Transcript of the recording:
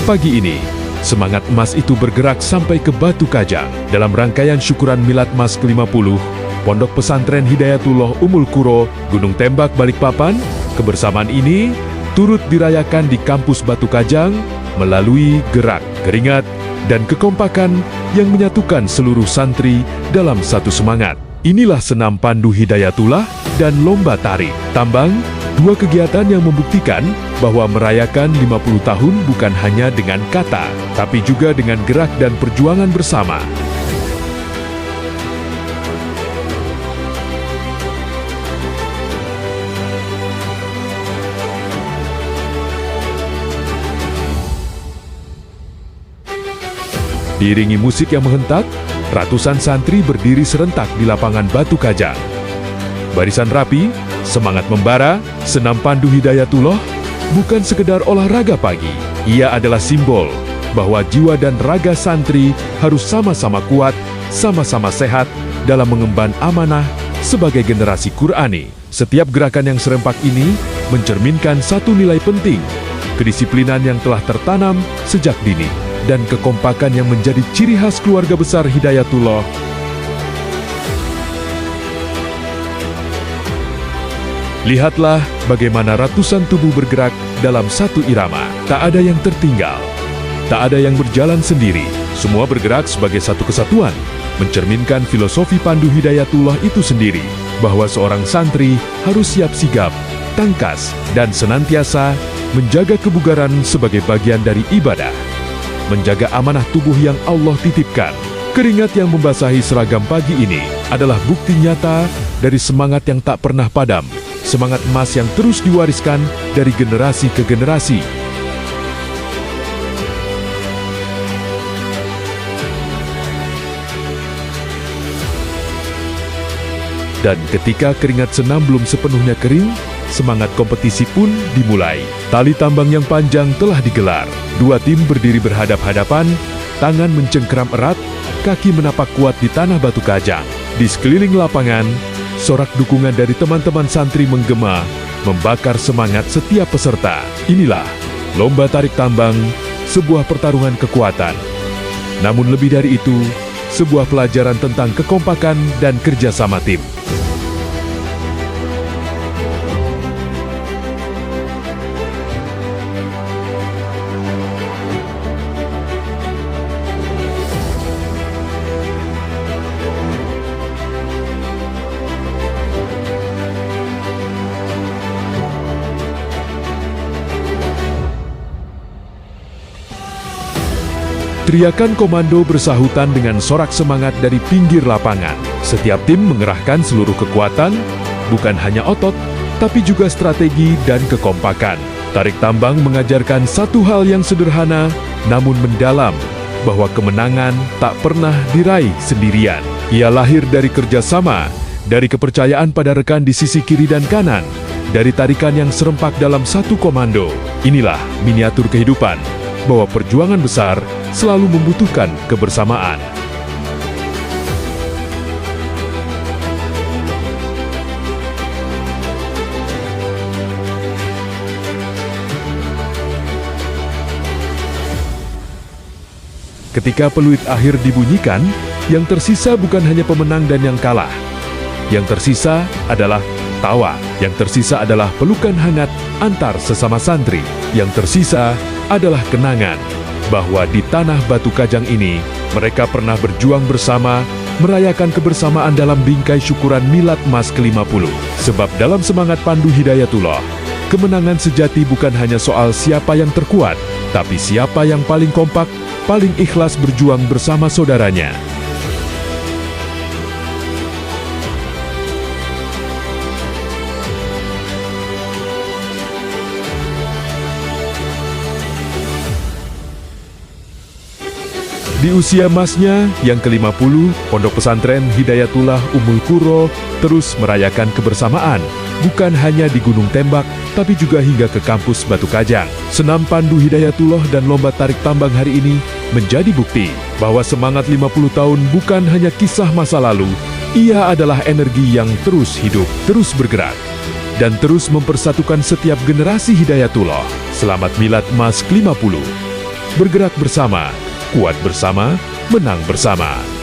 Pagi ini, semangat emas itu bergerak sampai ke Batu Kajang. Dalam rangkaian syukuran Milad Mas ke-50, Pondok Pesantren Hidayatullah Ummul Qura, Gunung Tembak, Balikpapan, kebersamaan ini turut dirayakan di kampus Batu Kajang melalui gerak, keringat, dan kekompakan yang menyatukan seluruh santri dalam satu semangat. Inilah senam pandu Hidayatullah dan lomba tari tambang, dua kegiatan yang membuktikan bahwa merayakan 50 tahun bukan hanya dengan kata, tapi juga dengan gerak dan perjuangan bersama. Diiringi musik yang menghentak, ratusan santri berdiri serentak di lapangan Batu Kajang. Barisan rapi, semangat membara, senam pandu Hidayatullah bukan sekedar olahraga pagi. Ia adalah simbol bahwa jiwa dan raga santri harus sama-sama kuat, sama-sama sehat dalam mengemban amanah sebagai generasi Qur'ani. Setiap gerakan yang serempak ini mencerminkan satu nilai penting, kedisiplinan yang telah tertanam sejak dini, dan kekompakan yang menjadi ciri khas keluarga besar Hidayatullah. Lihatlah bagaimana ratusan tubuh bergerak dalam satu irama. Tak ada yang tertinggal, tak ada yang berjalan sendiri. Semua bergerak sebagai satu kesatuan, mencerminkan filosofi pandu Hidayatullah itu sendiri, bahwa seorang santri harus siap sigap, tangkas, dan senantiasa menjaga kebugaran sebagai bagian dari ibadah, menjaga amanah tubuh yang Allah titipkan. Keringat yang membasahi seragam pagi ini adalah bukti nyata dari semangat yang tak pernah padam, semangat emas yang terus diwariskan dari generasi ke generasi. Dan ketika keringat senam belum sepenuhnya kering, semangat kompetisi pun dimulai. Tali tambang yang panjang telah digelar. Dua tim berdiri berhadap-hadapan, tangan mencengkeram erat, kaki menapak kuat di tanah Batu Kajang. Di sekeliling lapangan, sorak dukungan dari teman-teman santri menggema, membakar semangat setiap peserta. Inilah lomba tarik tambang, sebuah pertarungan kekuatan. Namun lebih dari itu, sebuah pelajaran tentang kekompakan dan kerjasama tim. Teriakan komando bersahutan dengan sorak semangat dari pinggir lapangan. Setiap tim mengerahkan seluruh kekuatan, bukan hanya otot, tapi juga strategi dan kekompakan. Tarik tambang mengajarkan satu hal yang sederhana, namun mendalam, bahwa kemenangan tak pernah diraih sendirian. Ia lahir dari kerjasama, dari kepercayaan pada rekan di sisi kiri dan kanan, dari tarikan yang serempak dalam satu komando. Inilah miniatur kehidupan, bahwa perjuangan besar selalu membutuhkan kebersamaan. Ketika peluit akhir dibunyikan, yang tersisa bukan hanya pemenang dan yang kalah. Yang tersisa adalah tawa. Yang tersisa adalah pelukan hangat antar sesama santri. Yang tersisa adalah kenangan bahwa di tanah Batu Kajang ini mereka pernah berjuang bersama, merayakan kebersamaan dalam bingkai syukuran Milad Mas ke-50. Sebab dalam semangat pandu Hidayatullah, kemenangan sejati bukan hanya soal siapa yang terkuat, tapi siapa yang paling kompak, paling ikhlas berjuang bersama saudaranya. Di usia emasnya yang ke-50, Pondok Pesantren Hidayatullah Ummul Qura terus merayakan kebersamaan, bukan hanya di Gunung Tembak, tapi juga hingga ke kampus Batu Kajang. Senam pandu Hidayatullah dan lomba tarik tambang hari ini menjadi bukti bahwa semangat 50 tahun bukan hanya kisah masa lalu, ia adalah energi yang terus hidup, terus bergerak, dan terus mempersatukan setiap generasi Hidayatullah. Selamat Milad Mas ke-50. Bergerak bersama, kuat bersama, menang bersama.